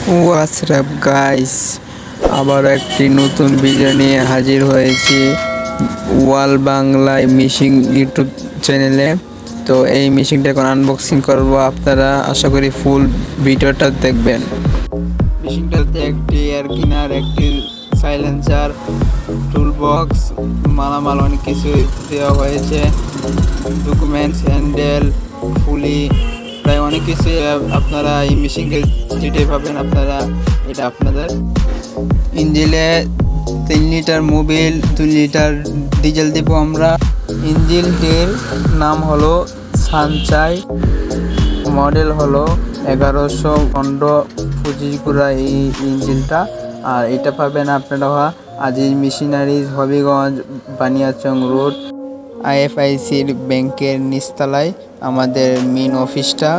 WhatsApp guys, আবার একটি নতুন ভিডিও নিয়ে হাজির হয়েছি ওয়াল বাংলায় মিশিং ইউটিউব চ্যানেলে। তো এই মেশিনটা এখন আনবক্সিং করব, আপনারা আশা করি ফুল ভিডিওটা দেখবেন। মেশিনটাতে একটি এয়ার ক্লিনার, একটি সাইলেন্সার, টুল বক্স, মালামাল অনেক কিছু দেওয়া হয়েছে, ডকুমেন্টস, হ্যান্ডেল, ফুলি, প্রায় অনেক কিছু আপনারা এই মেশিনকে যেটাই পাবেন আপনারা এটা আপনাদের। ইঞ্জিনে 3 লিটার মোবিল, 2 লিটার ডিজেল দিব আমরা। ইঞ্জিনটির নাম হলো ছানচাই, মডেল হলো 1115 ফুজিকুরা এই ইঞ্জিনটা। আর এটা পাবেন আপনারা আজিজ মেশিনারিজ, হবিগঞ্জ, বানিয়াচং রোড, IFICর ব্যাংকের নিচতলায় আমাদের মেন অফিসটা।